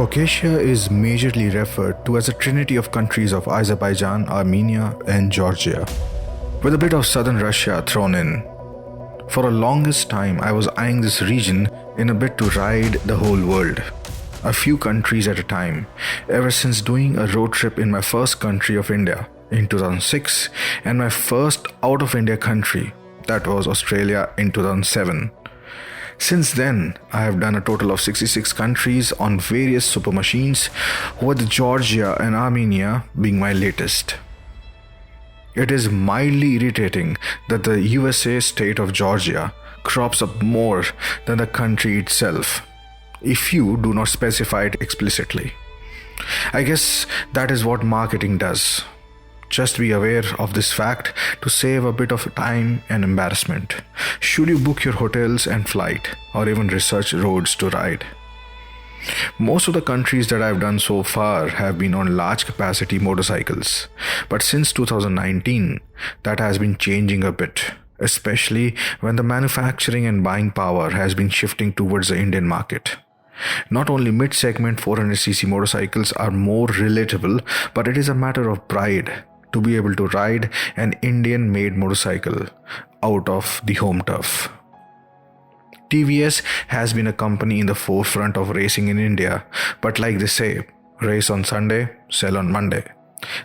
Caucasia is majorly referred to as a trinity of countries of Azerbaijan, Armenia, and Georgia, with a bit of southern Russia thrown in. For the longest time, I was eyeing this region in a bid to ride the whole world, a few countries at a time, ever since doing a road trip in my first country of India in 2006 and my first out of India country, that was Australia, in 2007. Since then, I have done a total of 66 countries on various super machines, with Georgia and Armenia being my latest. It is mildly irritating that the USA state of Georgia crops up more than the country itself, if you do not specify it explicitly. I guess that is what marketing does. Just be aware of this fact to save a bit of time and embarrassment should you book your hotels and flight or even research roads to ride. Most of the countries that I've done so far have been on large capacity motorcycles, but since 2019 that has been changing a bit, especially when the manufacturing and buying power has been shifting towards the Indian market. Not only mid-segment 400cc motorcycles are more relatable, but it is a matter of pride to be able to ride an Indian-made motorcycle out of the home turf. TVS has been a company in the forefront of racing in India, but like they say, race on Sunday, sell on Monday.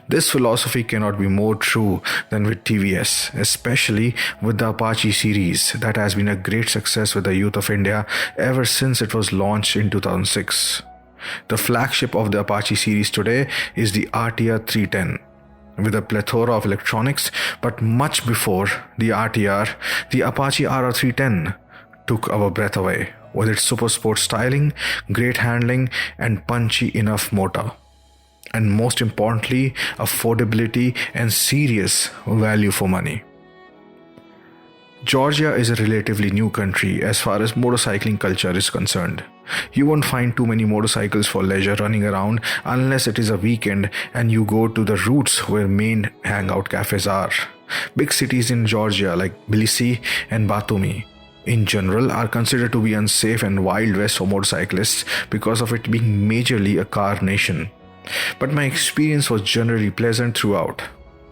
This philosophy cannot be more true than with TVS, especially with the Apache series that has been a great success with the youth of India ever since it was launched in 2006. The flagship of the Apache series today is the RTR 310. With a plethora of electronics, but much before the RTR, the Apache RR310 took our breath away with its super sport styling, great handling, and punchy enough motor. And most importantly, affordability and serious value for money. Georgia is a relatively new country as far as motorcycling culture is concerned. You won't find too many motorcycles for leisure running around unless it is a weekend and you go to the routes where main hangout cafes are. Big cities in Georgia like Tbilisi and Batumi in general are considered to be unsafe and wild west for motorcyclists because of it being majorly a car nation. But my experience was generally pleasant throughout.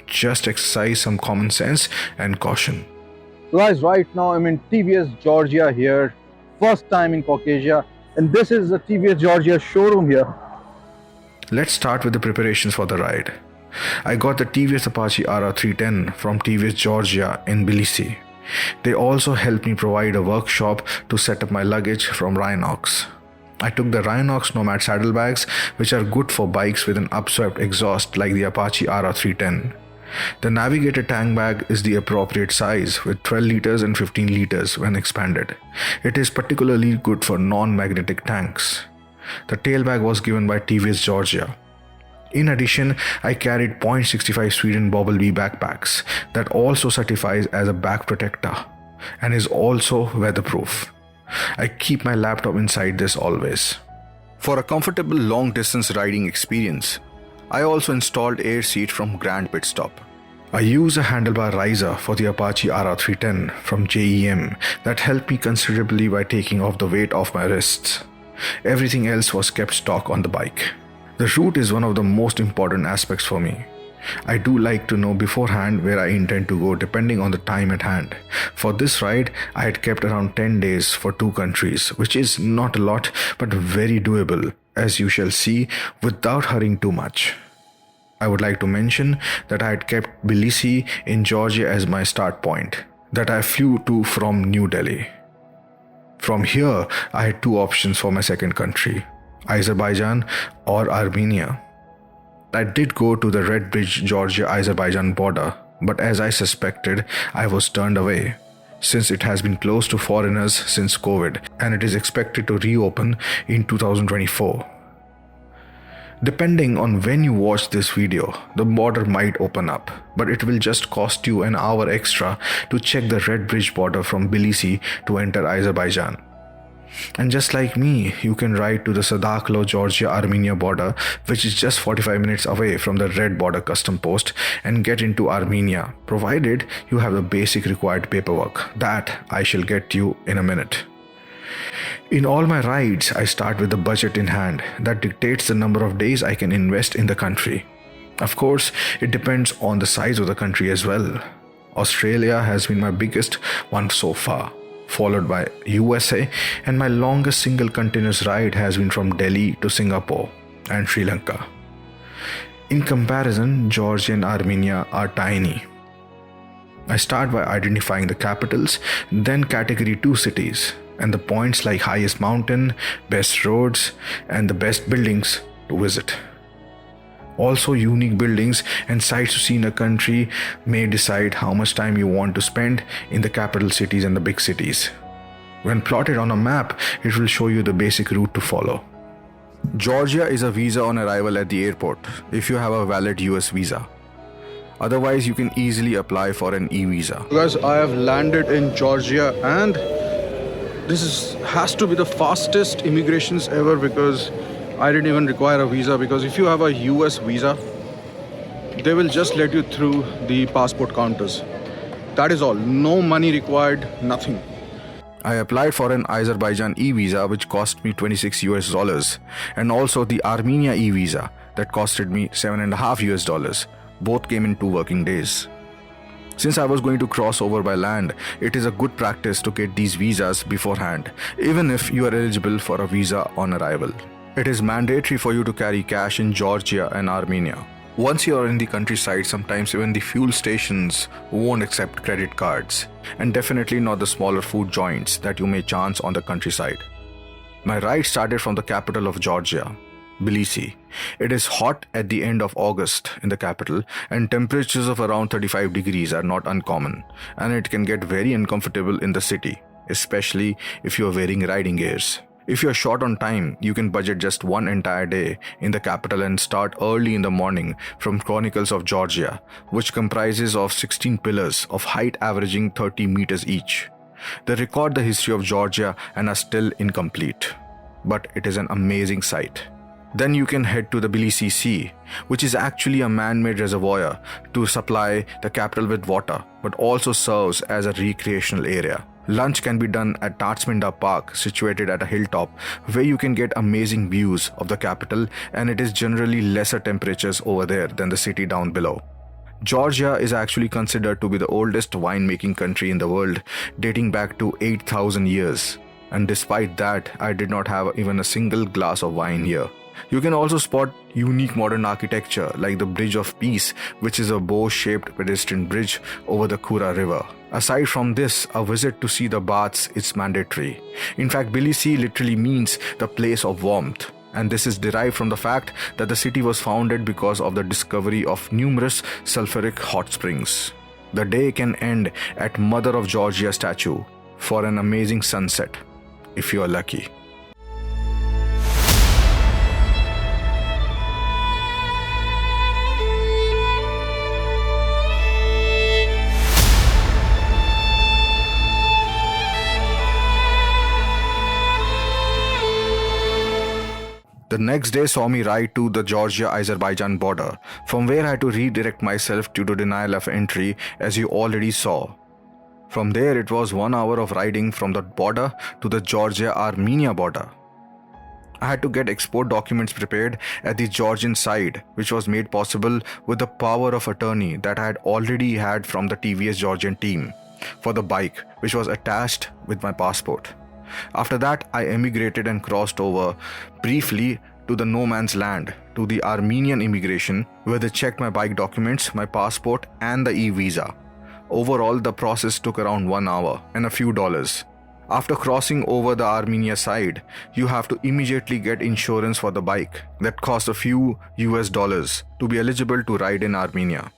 Just exercise some common sense and caution. Guys, right now I'm in TVS Georgia here, first time in Caucasia, and this is the TVS Georgia showroom here. Let's start with the preparations for the ride. I got the TVS Apache RR310 from TVS Georgia in Tbilisi. They also helped me provide a workshop to set up my luggage from Rhinox. I took the Rhinox Nomad saddlebags, which are good for bikes with an upswept exhaust like the Apache RR310. The Navigator tank bag is the appropriate size with 12 liters and 15 liters when expanded. It is particularly good for non-magnetic tanks. The tail bag was given by TVS Georgia. In addition, I carried .65 Sweden Bobble Bee backpacks that also certifies as a back protector and is also weatherproof. I keep my laptop inside this always. For a comfortable long distance riding experience, I also installed air seat from Grand Pit Stop. I use a handlebar riser for the Apache RR310 from JEM that helped me considerably by taking off the weight off my wrists. Everything else was kept stock on the bike. The route is one of the most important aspects for me. I do like to know beforehand where I intend to go depending on the time at hand. For this ride, I had kept around 10 days for 2 countries, which is not a lot but very doable, as you shall see, without hurrying too much. I would like to mention that I had kept Tbilisi in Georgia as my start point, that I flew to from New Delhi. From here, I had 2 options for my second country, Azerbaijan or Armenia. I did go to the Red Bridge Georgia-Azerbaijan border, but as I suspected, I was turned away, since it has been closed to foreigners since COVID and it is expected to reopen in 2024. Depending on when you watch this video, the border might open up, but it will just cost you an hour extra to check the Red Bridge border from Tbilisi to enter Azerbaijan. And just like me, you can ride to the Sadaklo Georgia-Armenia border, which is just 45 minutes away from the Red Border Custom Post, and get into Armenia, provided you have the basic required paperwork. That I shall get you in a minute. In all my rides, I start with the budget in hand that dictates the number of days I can invest in the country. Of course, it depends on the size of the country as well. Australia has been my biggest one so far, followed by USA, and my longest single continuous ride has been from Delhi to Singapore and Sri Lanka. In comparison, Georgia and Armenia are tiny. I start by identifying the capitals, then category 2 cities, and the points like highest mountain, best roads, and the best buildings to visit. Also, unique buildings and sites to see in a country may decide how much time you want to spend in the capital cities and the big cities. When plotted on a map, it will show you the basic route to follow. Georgia is a visa on arrival at the airport if you have a valid US visa. Otherwise, you can easily apply for an e-visa. Guys, I have landed in Georgia and has to be the fastest immigrations ever because I didn't even require a visa, because if you have a US visa, they will just let you through the passport counters. That is all. No money required, nothing. I applied for an Azerbaijan e-visa which cost me $26 and also the Armenia e-visa that costed me $7.5. Both came in 2 working days. Since I was going to cross over by land, it is a good practice to get these visas beforehand, even if you are eligible for a visa on arrival. It is mandatory for you to carry cash in Georgia and Armenia. Once you are in the countryside, sometimes even the fuel stations won't accept credit cards, and definitely not the smaller food joints that you may chance on the countryside. My ride started from the capital of Georgia, Tbilisi. It is hot at the end of August in the capital, and temperatures of around 35 degrees are not uncommon, and it can get very uncomfortable in the city, especially if you are wearing riding gears. If you are short on time, you can budget just one entire day in the capital and start early in the morning from Chronicles of Georgia, which comprises of 16 pillars of height averaging 30 meters each. They record the history of Georgia and are still incomplete, but it is an amazing sight. Then you can head to the Tbilisi Sea, which is actually a man-made reservoir to supply the capital with water, but also serves as a recreational area. Lunch can be done at Tatsminda Park, situated at a hilltop, where you can get amazing views of the capital, and it is generally lesser temperatures over there than the city down below. Georgia is actually considered to be the oldest winemaking country in the world, dating back to 8,000 years. And despite that, I did not have even a single glass of wine here. You can also spot unique modern architecture like the Bridge of Peace, which is a bow-shaped pedestrian bridge over the Kura River. Aside from this, a visit to see the baths is mandatory. In fact, Tbilisi literally means the place of warmth, and this is derived from the fact that the city was founded because of the discovery of numerous sulfuric hot springs. The day can end at Mother of Georgia statue for an amazing sunset, if you are lucky. The next day saw me ride to the Georgia-Azerbaijan border, from where I had to redirect myself due to denial of entry, as you already saw. From there it was 1 hour of riding from the border to the Georgia-Armenia border. I had to get export documents prepared at the Georgian side, which was made possible with the power of attorney that I had already had from the TVS Georgian team for the bike, which was attached with my passport. After that, I emigrated and crossed over briefly to the no man's land, to the Armenian immigration, where they checked my bike documents, my passport, and the e-visa. Overall, the process took around 1 hour and a few dollars. After crossing over the Armenia side, you have to immediately get insurance for the bike that costs a few US dollars to be eligible to ride in Armenia.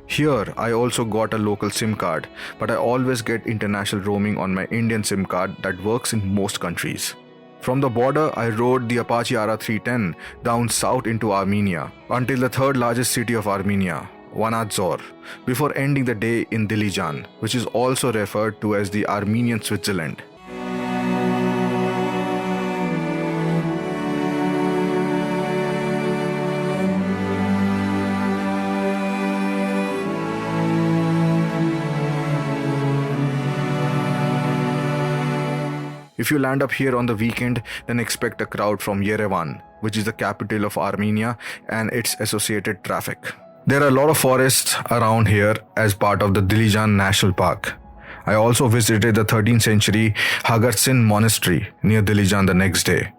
Here, I also got a local SIM card, but I always get international roaming on my Indian SIM card that works in most countries. From the border, I rode the Apache RR310 down south into Armenia until the third largest city of Armenia, Vanadzor, before ending the day in Dilijan, which is also referred to as the Armenian Switzerland. If you land up here on the weekend, then expect a crowd from Yerevan, which is the capital of Armenia, and its associated traffic. There are a lot of forests around here as part of the Dilijan National Park. I also visited the 13th century Hagartsin Monastery near Dilijan the next day.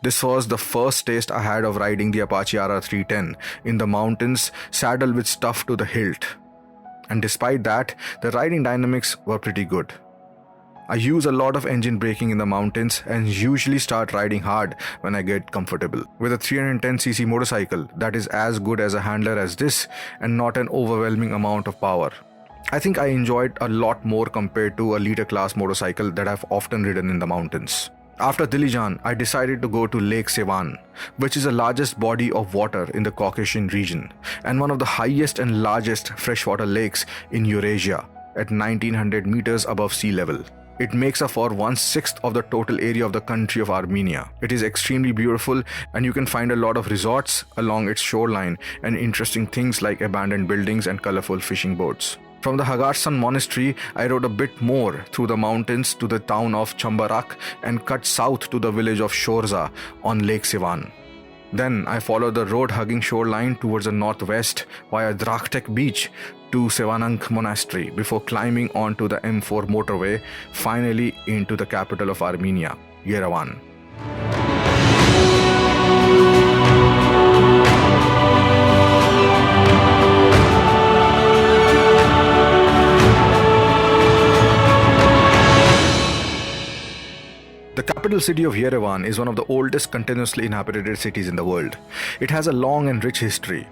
This was the first taste I had of riding the Apache RR310 in the mountains, saddled with stuff to the hilt. And despite that, the riding dynamics were pretty good. I use a lot of engine braking in the mountains and usually start riding hard when I get comfortable. With a 310cc motorcycle that is as good as a handler as this and not an overwhelming amount of power, I think I enjoyed a lot more compared to a liter class motorcycle that I've often ridden in the mountains. After Dilijan, I decided to go to Lake Sevan, which is the largest body of water in the Caucasian region and one of the highest and largest freshwater lakes in Eurasia at 1900 meters above sea level. It makes up for 1/6 of the total area of the country of Armenia. It is extremely beautiful and you can find a lot of resorts along its shoreline and interesting things like abandoned buildings and colorful fishing boats. From the Hagartsin Monastery, I rode a bit more through the mountains to the town of Chambarak and cut south to the village of Shorza on Lake Sevan. Then I followed the road-hugging shoreline towards the northwest via Drakhtek Beach to Sevanank Monastery before climbing onto the M4 motorway, finally into the capital of Armenia, Yerevan. The capital city of Yerevan is one of the oldest continuously inhabited cities in the world. It has a long and rich history.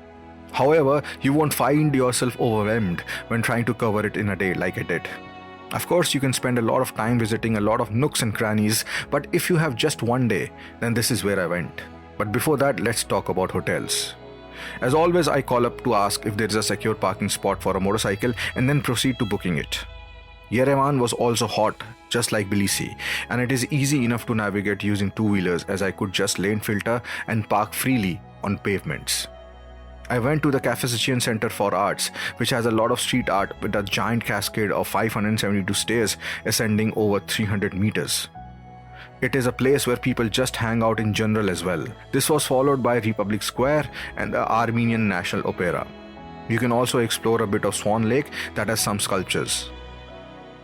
However, you won't find yourself overwhelmed when trying to cover it in a day like I did. Of course, you can spend a lot of time visiting a lot of nooks and crannies, but if you have just one day, then this is where I went. But before that, let's talk about hotels. As always, I call up to ask if there is a secure parking spot for a motorcycle and then proceed to booking it. Yerevan was also hot, just like Tbilisi, and it is easy enough to navigate using two-wheelers as I could just lane filter and park freely on pavements. I went to the Cafesician Center for Arts, which has a lot of street art with a giant cascade of 572 stairs ascending over 300 meters. It is a place where people just hang out in general as well. This was followed by Republic Square and the Armenian National Opera. You can also explore a bit of Swan Lake that has some sculptures.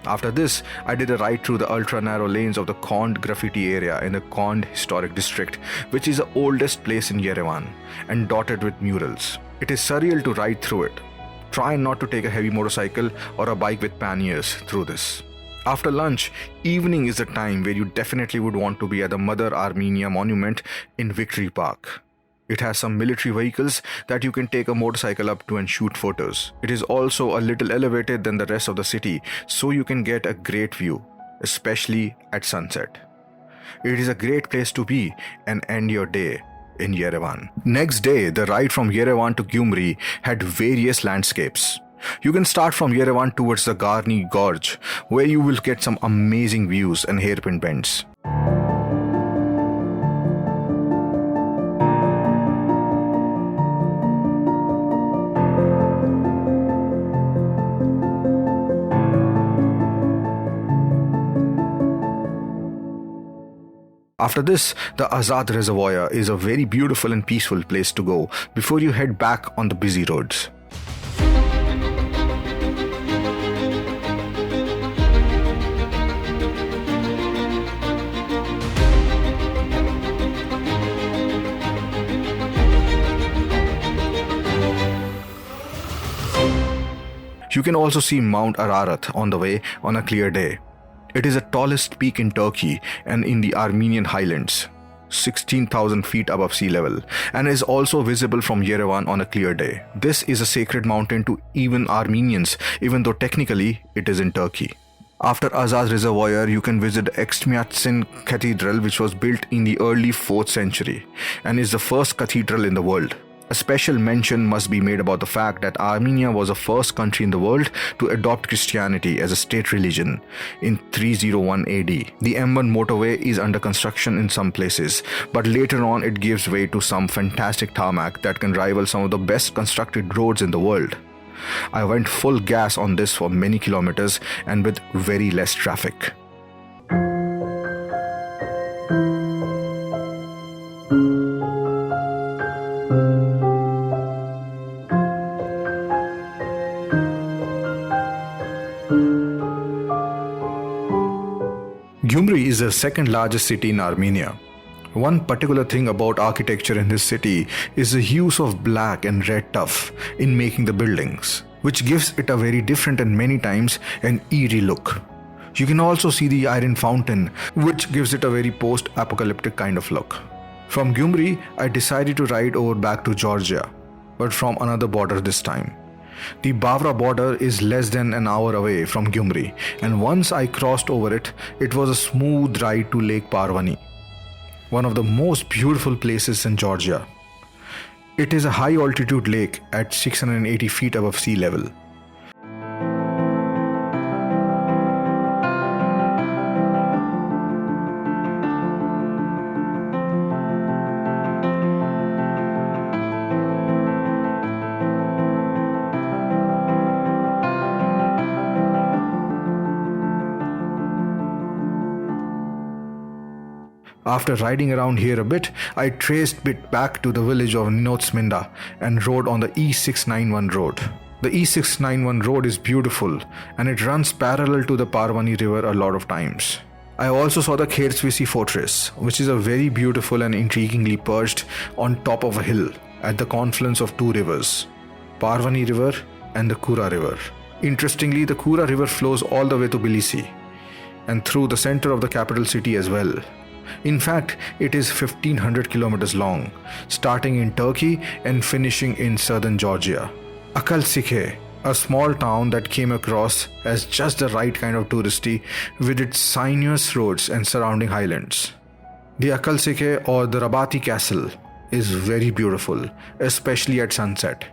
After this, I did a ride through the ultra-narrow lanes of the Kond graffiti area in the Kond Historic District, which is the oldest place in Yerevan and dotted with murals. It is surreal to ride through it. Try not to take a heavy motorcycle or a bike with panniers through this. After lunch, evening is the time where you definitely would want to be at the Mother Armenia Monument in Victory Park. It has some military vehicles that you can take a motorcycle up to and shoot photos. It is also a little elevated than the rest of the city, so you can get a great view, especially at sunset. It is a great place to be and end your day in Yerevan. Next day, the ride from Yerevan to Gyumri had various landscapes. You can start from Yerevan towards the Garni Gorge, where you will get some amazing views and hairpin bends. After this, the Azad Reservoir is a very beautiful and peaceful place to go before you head back on the busy roads. You can also see Mount Ararat on the way on a clear day. It is the tallest peak in Turkey and in the Armenian highlands, 16,000 feet above sea level, and is also visible from Yerevan on a clear day. This is a sacred mountain to even Armenians, even though technically it is in Turkey. After Azaz Reservoir, you can visit Exmiatsin Cathedral, which was built in the early 4th century and is the first cathedral in the world. A special mention must be made about the fact that Armenia was the first country in the world to adopt Christianity as a state religion in 301 AD. The M1 motorway is under construction in some places, but later on it gives way to some fantastic tarmac that can rival some of the best constructed roads in the world. I went full gas on this for many kilometers and with very less traffic. Gyumri is the second largest city in Armenia. One particular thing about architecture in this city is the use of black and red tuff in making the buildings, which gives it a very different and many times an eerie look. You can also see the iron fountain, which gives it a very post-apocalyptic kind of look. From Gyumri, I decided to ride over back to Georgia, but from another border this time. The Bavra border is less than an hour away from Gyumri, and once I crossed over it, it was a smooth ride to Lake Parvani, one of the most beautiful places in Georgia. It is a high altitude lake at 680 feet above sea level. After riding around here a bit, I traced it back to the village of Ninotsminda and rode on the E691 road. The E691 road is beautiful and it runs parallel to the Parvani river a lot of times. I also saw the Khersvisi fortress, which is a very beautiful and intriguingly perched on top of a hill at the confluence of two rivers, Parvani river and the Kura river. Interestingly, the Kura river flows all the way to Tbilisi and through the center of the capital city as well. In fact, it is 1500 kilometers long, starting in Turkey and finishing in southern Georgia. Akalsikhe, a small town that came across as just the right kind of touristy with its sinuous roads and surrounding highlands. The Akalsikhe or the Rabati Castle is very beautiful, especially at sunset.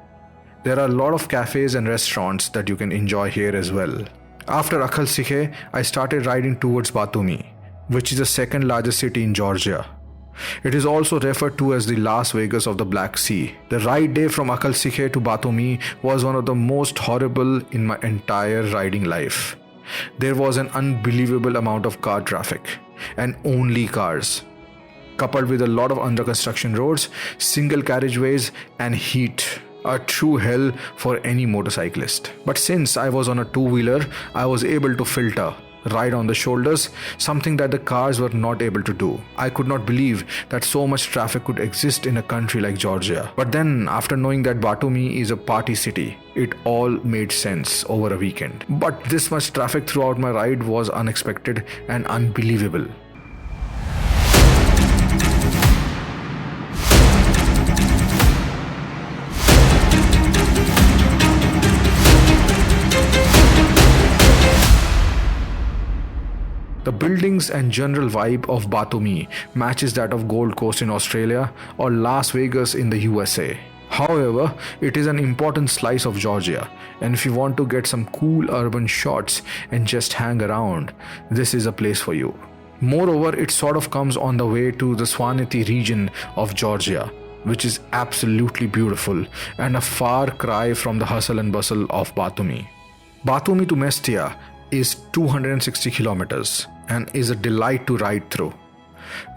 There are a lot of cafes and restaurants that you can enjoy here as well. After Akalsikhe, I started riding towards Batumi, which is the second largest city in Georgia. It is also referred to as the Las Vegas of the Black Sea. The ride day from Akalsikhe to Batumi was one of the most horrible in my entire riding life. There was an unbelievable amount of car traffic, and only cars, coupled with a lot of under construction roads, single carriageways, and heat. A true hell for any motorcyclist. But since I was on a two-wheeler, I was able to filter, ride on the shoulders, something that the cars were not able to do. I could not believe that so much traffic could exist in a country like Georgia. But then, after knowing that Batumi is a party city, it all made sense over a weekend. But this much traffic throughout my ride was unexpected and unbelievable. The buildings and general vibe of Batumi matches that of Gold Coast in Australia or Las Vegas in the USA. However, it is an important slice of Georgia, and if you want to get some cool urban shots and just hang around, this is a place for you. Moreover, it sort of comes on the way to the Svaneti region of Georgia, which is absolutely beautiful and a far cry from the hustle and bustle of Batumi. Batumi to Mestia is 260 kilometers and is a delight to ride through.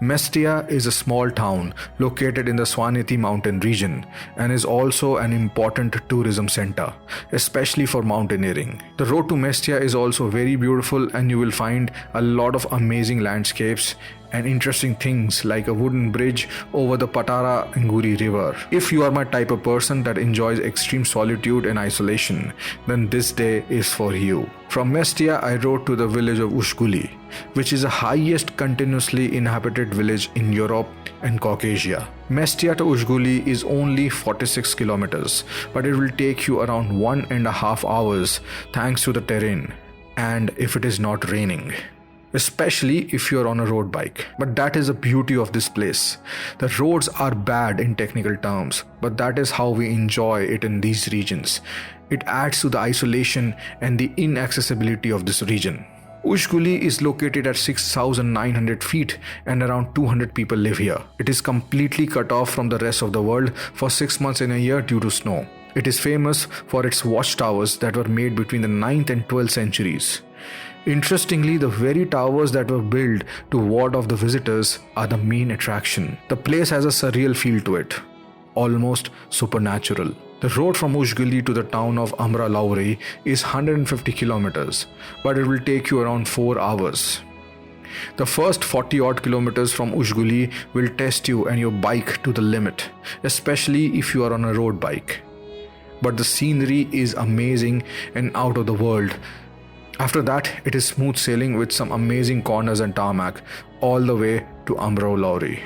Mestia is a small town located in the Svaneti mountain region and is also an important tourism center, especially for mountaineering. The road to Mestia is also very beautiful and you will find a lot of amazing landscapes and interesting things like a wooden bridge over the Patara Anguri river. If you are my type of person that enjoys extreme solitude and isolation, then this day is for you. From Mestia, I rode to the village of Ushguli, which is the highest continuously inhabited village in Europe and Caucasia. Mestia to Ushguli is only 46 kilometers, but it will take you around 1.5 hours thanks to the terrain and if it is not raining. especially if you're on a road bike. But that is the beauty of this place. The roads are bad in technical terms, but that is how we enjoy it in these regions. It adds to the isolation and the inaccessibility of this region. Uzhguli is located at 6,900 feet and around 200 people live here. It is completely cut off from the rest of the world for 6 months in a year due to snow. It is famous for its watchtowers that were made between the 9th and 12th centuries. Interestingly, the very towers that were built to ward off the visitors are the main attraction. The place has a surreal feel to it, almost supernatural. The road from Uzhguli to the town of Amra Lauri is 150 kilometers, but it will take you around 4 hours. The first 40 odd kilometers from Uzhguli will test you and your bike to the limit, especially if you are on a road bike. But the scenery is amazing and out of the world. After that, it is smooth sailing with some amazing corners and tarmac all the way to Amra Lauri.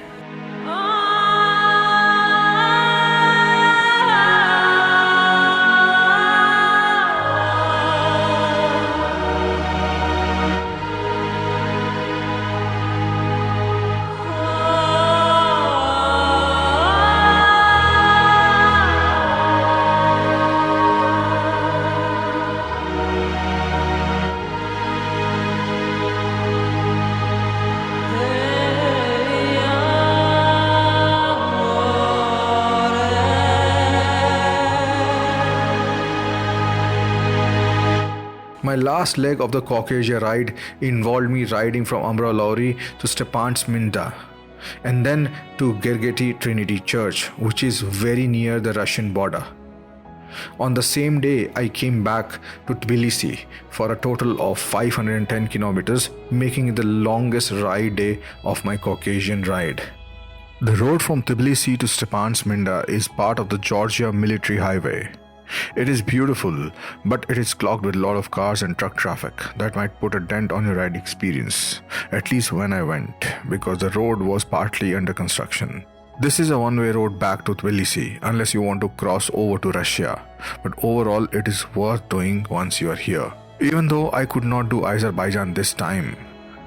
My last leg of the Caucasia ride involved me riding from Amra Lauri to Stepantsminda and then to Gergeti Trinity Church, which is very near the Russian border. On the same day, I came back to Tbilisi for a total of 510 kilometers, making it the longest ride day of my Caucasian ride. The road from Tbilisi to Stepantsminda is part of the Georgia Military Highway. It is beautiful, but it is clogged with a lot of cars and truck traffic that might put a dent on your ride experience, at least when I went, because the road was partly under construction. This is a one-way road back to Tbilisi unless you want to cross over to Russia, but overall it is worth doing once you are here. Even though I could not do Azerbaijan this time,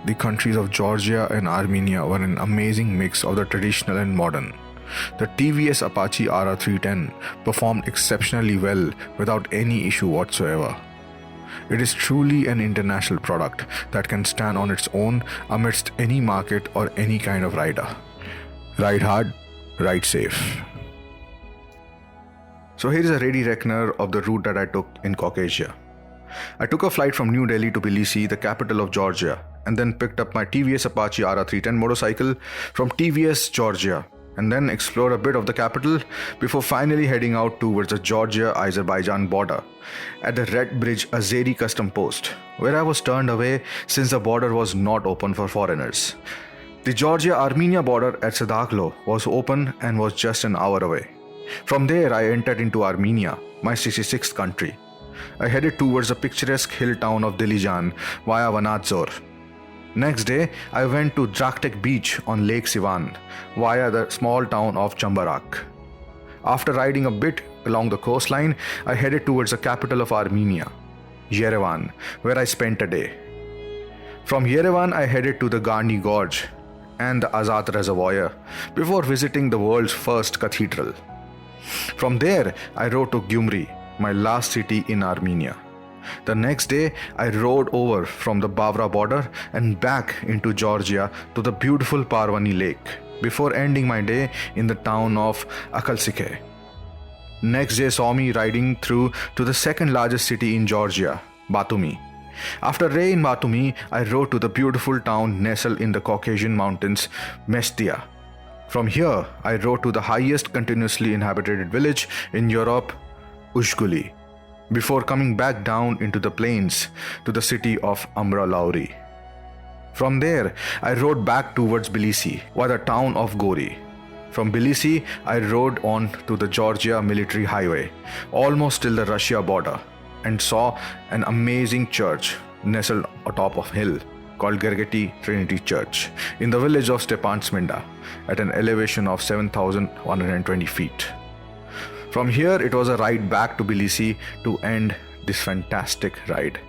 the countries of Georgia and Armenia were an amazing mix of the traditional and modern. The TVS Apache RR310 performed exceptionally well without any issue whatsoever. It is truly an international product that can stand on its own amidst any market or any kind of rider. Ride hard, ride safe. So here is a ready reckoner of the route that I took in Caucasia. I took a flight from New Delhi to Tbilisi, the capital of Georgia, and then picked up my TVS Apache RR310 motorcycle from TVS Georgia, and then explored a bit of the capital before finally heading out towards the Georgia-Azerbaijan border at the Red Bridge Azeri custom post, where I was turned away since the border was not open for foreigners. The Georgia-Armenia border at Sadaglo was open and was just an hour away. From there, I entered into Armenia, my 66th country. I headed towards the picturesque hill town of Dilijan via Vanadzor. Next day, I went to Draktek beach on Lake Sivan via the small town of Chambarak. After riding a bit along the coastline, I headed towards the capital of Armenia, Yerevan, where I spent a day. From Yerevan, I headed to the Garni Gorge and the Azat Reservoir before visiting the world's first cathedral. From there, I rode to Gyumri, my last city in Armenia. The next day, I rode over from the Bavra border and back into Georgia to the beautiful Parvani Lake before ending my day in the town of Akalsike. Next day saw me riding through to the second largest city in Georgia, Batumi. After a day in Batumi, I rode to the beautiful town nestled in the Caucasian mountains, Mestia. From here, I rode to the highest continuously inhabited village in Europe, Uzhguli, before coming back down into the plains to the city of Amra Lauri. From there, I rode back towards Tbilisi via the town of Gori. From Tbilisi, I rode on to the Georgia Military Highway, almost till the Russia border, and saw an amazing church nestled atop of a hill called Gergeti Trinity Church in the village of Stepantsminda at an elevation of 7,120 feet. From here, it was a ride back to Tbilisi to end this fantastic ride.